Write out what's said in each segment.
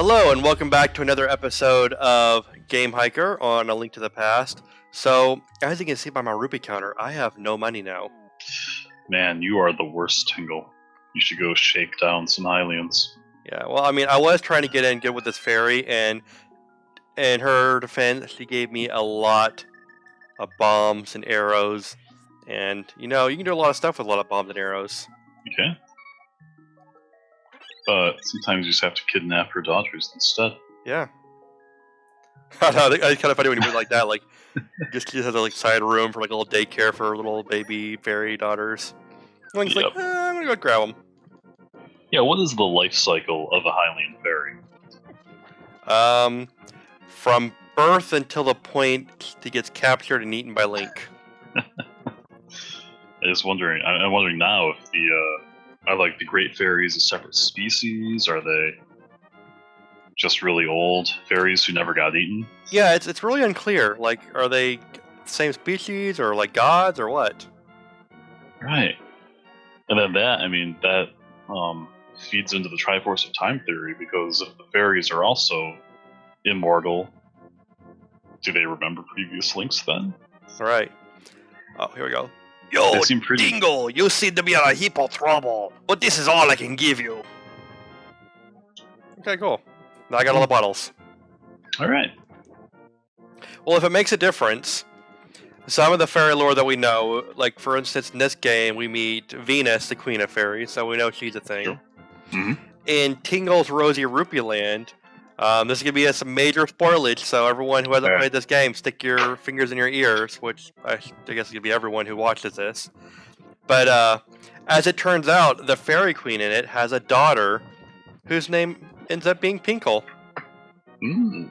Hello and welcome back to another episode of Gamehiker on A Link to the Past. So, as you can see by my rupee counter, I have no money now. Man, you are the worst, Tingle. You should go shake down some aliens. Yeah, well, I mean, I was trying to get in good with this fairy, and in her defense, she gave me a lot of bombs and arrows. And, you know, you can do a lot of stuff with a lot of bombs and arrows. Okay. But sometimes you just have to kidnap her daughters instead. Yeah. I know, it's kind of funny when you put it like that, like, just has a side room for like a little daycare for little baby fairy daughters. And it's like, I'm gonna go grab them. Yeah, what is the life cycle of a Hylian fairy? From birth until the point he gets captured and eaten by Link. I'm wondering now if are like the great fairies a separate species? Are they just really old fairies who never got eaten? Yeah, it's really unclear. Like, are they the same species or like gods or what? Right. And then that feeds into the Triforce of Time theory, because if the fairies are also immortal, do they remember previous links then? Right. Oh, here we go. Yo, Dingle, you seem to be in a heap of trouble, but this is all I can give you. Okay, cool. Now I got all the bottles. Alright. Well, if it makes a difference, some of the fairy lore that we know, like for instance in this game, we meet Venus, the queen of fairies, so we know she's a thing. Sure. Mm-hmm. In Tingle's Rosy Rupee Land, this is going to be some major spoilage, so everyone who hasn't played this game, stick your fingers in your ears, which I guess is going to be everyone who watches this. But as it turns out, the fairy queen in it has a daughter whose name ends up being Pinkle.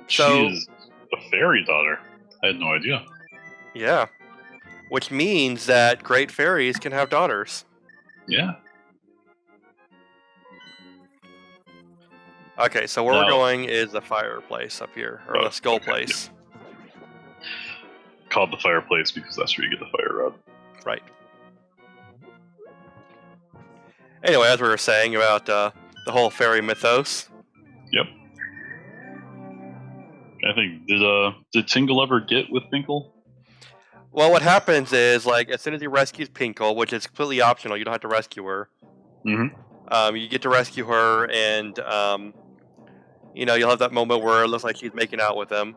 She is a fairy daughter. I had no idea. Yeah. Which means that great fairies can have daughters. Yeah. Okay, so where we're going is the fireplace up here, or the skull place. Yeah. Called the fireplace because that's where you get the fire rod. Right. Anyway, as we were saying about the whole fairy mythos. Yep. I think, did Tingle ever get with Pinkle? Well, what happens is, like, as soon as he rescues Pinkle, which is completely optional, you don't have to rescue her. Mm-hmm. You get to rescue her, and you know, you'll have that moment where it looks like she's making out with him,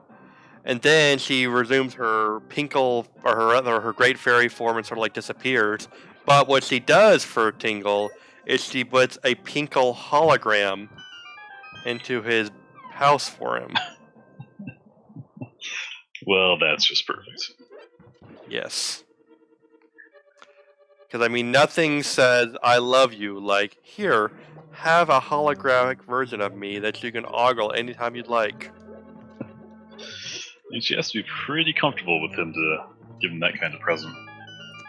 and then she resumes her Pinkle or her great fairy form and sort of like disappears. But what she does for Tingle is she puts a Pinkle hologram into his house for him. Well, that's just perfect. Yes. Because, I mean, nothing says, I love you, like, here, have a holographic version of me that you can ogle anytime you'd like. And she has to be pretty comfortable with him to give him that kind of present.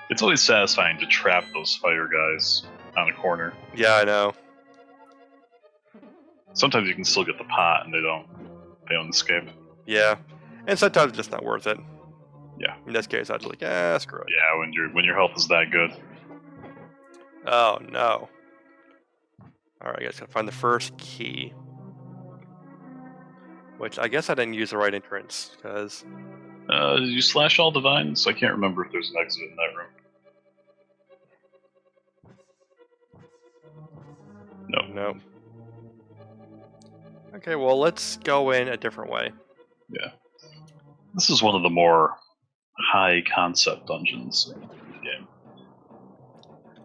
It's always satisfying to trap those fire guys on a corner. Yeah, I know. Sometimes you can still get the pot and they don't escape. Yeah. And sometimes it's just not worth it. Yeah. In this case, I'd be like, screw it. Yeah, when your health is that good. Oh, no. Alright, I guess gotta find the first key. Which, I guess I didn't use the right entrance, because... Did you slash all divines? I can't remember if there's an exit in that room. No. Okay, well, let's go in a different way. Yeah. This is one of the more high-concept dungeons in the game.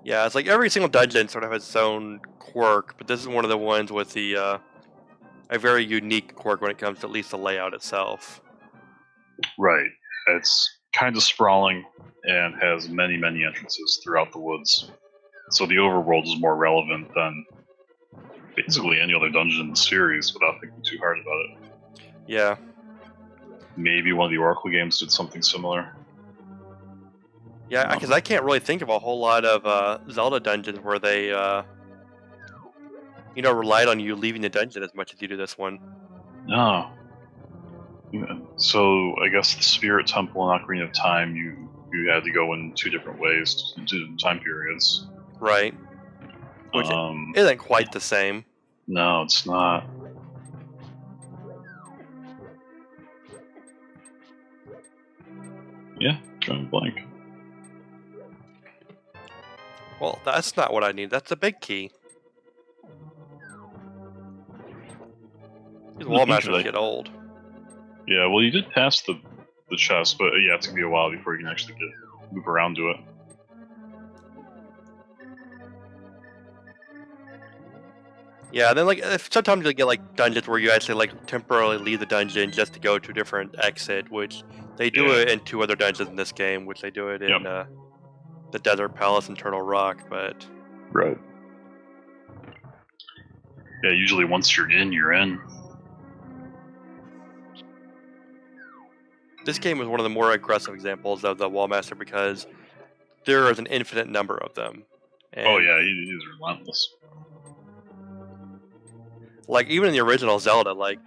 Yeah, it's like every single dungeon sort of has its own quirk, but this is one of the ones with the a very unique quirk when it comes to at least the layout itself. Right. It's kind of sprawling and has many, many entrances throughout the woods. So the overworld is more relevant than basically any other dungeon in the series without thinking too hard about it. Yeah. Maybe one of the Oracle games did something similar. Yeah, because I can't really think of a whole lot of Zelda dungeons where they, relied on you leaving the dungeon as much as you do this one. No. Yeah. So I guess the Spirit Temple and Ocarina of Time, you had to go in two different ways, two time periods. Right. Which isn't quite the same. No, it's not. Yeah, drawing blank. Well, that's not what I need. That's a big key. These In the wall future, masters get old. Yeah, well, you did pass the chest, but yeah, it's gonna be a while before you can actually move around to it. Yeah, then like sometimes you'll get like dungeons where you actually like temporarily leave the dungeon just to go to a different exit, which they do Yeah. it in 2 other dungeons in this game, which they do it in Yep. the Desert Palace and Turtle Rock. But Right. Yeah, usually once you're in, you're in. this game is one of the more aggressive examples of the Wallmaster because there is an infinite number of them. And Oh yeah, he's relentless. like even in the original Zelda, like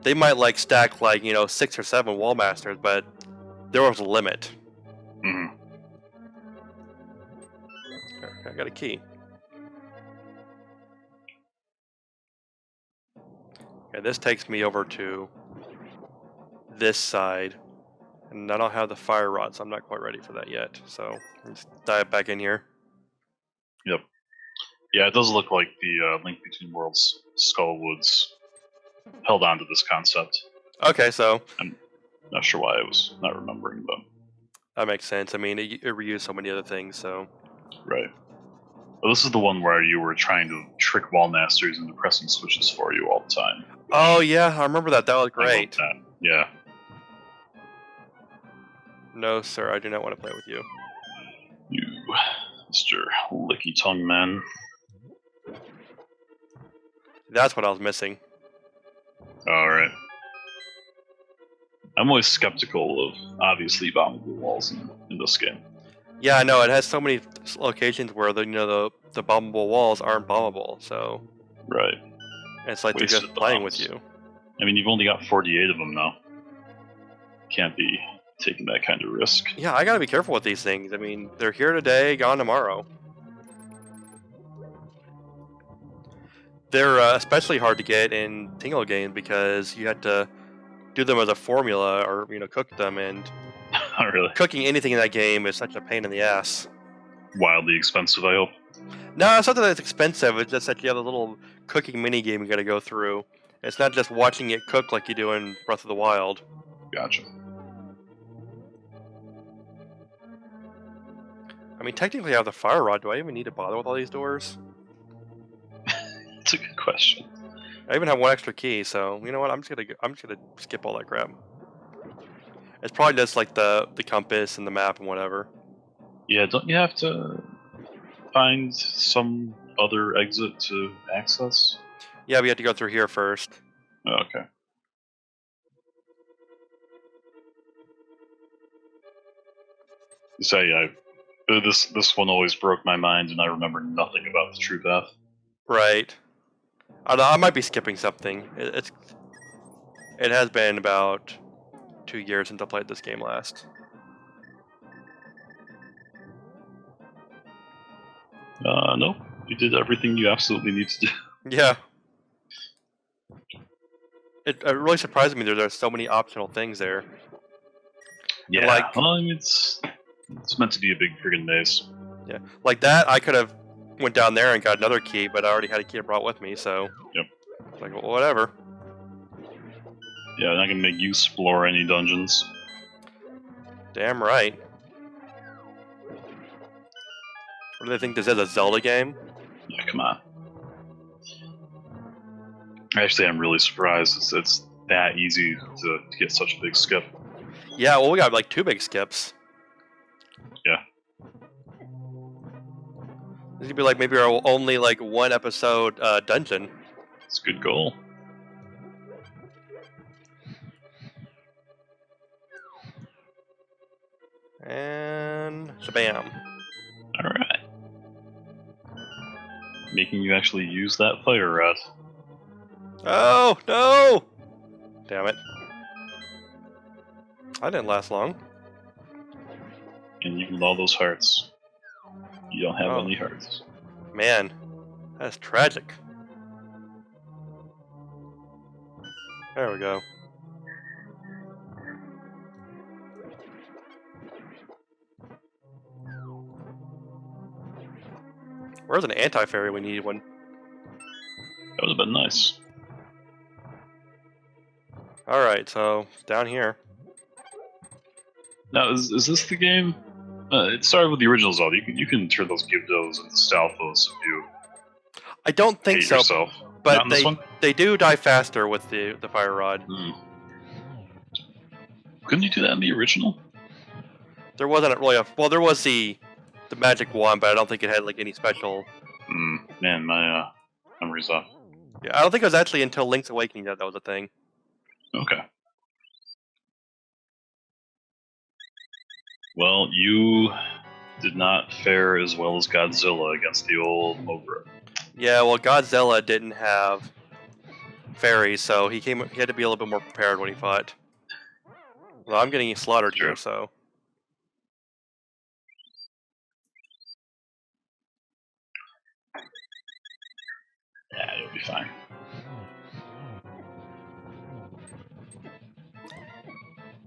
they might like stack like 6 or 7 Wallmasters, but there was a limit. Hmm. I got a key. Okay, this takes me over to this side, and I don't have the fire rod, so I'm not quite ready for that yet. So let's dive back in here. Yep. Yeah, it does look like the Link Between Worlds Skullwoods held on to this concept. Okay, so I'm not sure why I was not remembering, but that makes sense. I mean, it reused so many other things, so right. Well, this is the one where you were trying to trick Wallmasters into pressing switches for you all the time. oh yeah, I remember that. That was I love great. that. Yeah. No, sir, I do not want to play with you. You, Mr. Licky Tongue Man. That's what I was missing. Alright. I'm always skeptical of obviously bombable walls in this game. Yeah, I know it has so many locations where the the bombable walls aren't bombable, so Right. it's like they're Wasted just playing bombs. with you. I mean, you've only got 48 of them now. Can't be taking that kind of risk. Yeah, I gotta be careful with these things. I mean, they're here today, gone tomorrow. They're especially hard to get in Tingle games because you have to do them as a formula or cook them, and Not really. cooking anything in that game is such a pain in the ass. Wildly expensive, I hope. No, it's not that it's expensive. It's just that you have a little cooking mini game you got to go through. It's not just watching it cook like you do in Breath of the Wild. Gotcha. I mean, technically, I have the fire rod. Do I even need to bother with all these doors? That's a good question. I even have 1 extra key, so you know what? I'm just gonna skip all that crap. It's probably just like the compass and the map and whatever. Yeah, don't you have to find some other exit to access? Yeah, we have to go through here first. Oh, okay. So yeah, this one always broke my mind, and I remember nothing about the true path. Right. I might be skipping something. It has been about 2 years since I played this game last. Nope. You did everything you absolutely need to do. Yeah. It really surprised me there's so many optional things there. Yeah, like- well, I mean, it's meant to be a big friggin' maze. Yeah. Like that, I could have went down there and got another key, but I already had a key I brought with me, so... Yep. Like, well, whatever. Yeah, not gonna make you explore any dungeons. Damn right. What do they think this is, a Zelda game? Yeah, come on. Actually, I'm really surprised it's that easy to get such a big skip. Yeah, well, we got like 2 big skips. Yeah. This could be like maybe our only like 1 episode dungeon. It's a good goal. And shabam. Alright. Making you actually use that fire rod. Oh, no! Damn it. I didn't last long. And even all those hearts. You don't have Oh. any hearts. Man, that's tragic. There we go. Where's an anti-fairy? We need one. That would have been nice. Alright, so down here. Now, is this the game? It started with the original Zelda. You can turn those Gyptos into Stalfos if you I don't think hate so, yourself. Not but in this one? they do die faster with the fire rod. Couldn't you do that in the original? There wasn't really well, there was the magic wand, but I don't think it had like any special. Man, my memory's off. Yeah, I don't think it was actually until Link's Awakening that was a thing. Okay. Well, you did not fare as well as Godzilla against the old Mothra. Yeah, well, Godzilla didn't have fairies, so he had to be a little bit more prepared when he fought. Well, I'm getting slaughtered here, so. Yeah, you'll be fine.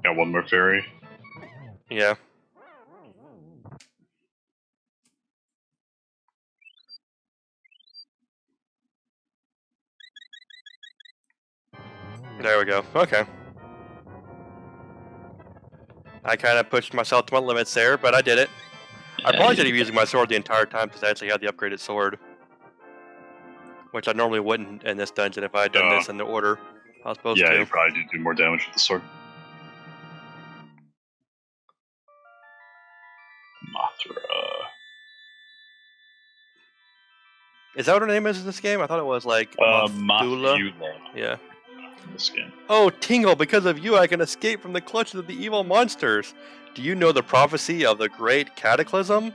Got one more fairy. Yeah. There we go. Okay. I kind of pushed myself to my limits there, but I did it. I probably should have used my sword the entire time because I actually had the upgraded sword. Which I normally wouldn't in this dungeon if I had done this in the order I was supposed to. Yeah, you probably do more damage with the sword. Mothra. Is that what her name is in this game? I thought it was like Mothula. Yeah. This game. Oh, Tingle, because of you I can escape from the clutches of the evil monsters. Do you know the prophecy of the great cataclysm?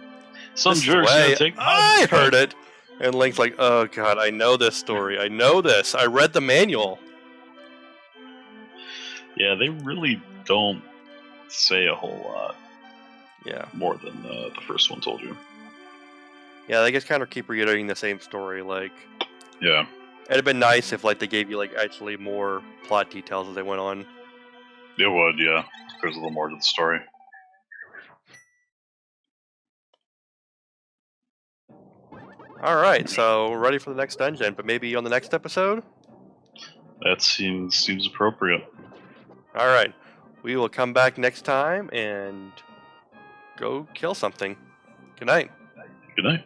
Some jerk's gonna take I heard it! And Link's like, oh god, I know this story. I know this. I read the manual. Yeah, they really don't say a whole lot. Yeah. More than the first one told you. Yeah, they just kind of keep reiterating the same story. Like, yeah, it'd have been nice if like they gave you like actually more plot details as they went on. It would, yeah. There's a little more to the story. Alright, so we're ready for the next dungeon, but maybe on the next episode? That seems appropriate. Alright, we will come back next time and go kill something. Good night. Good night.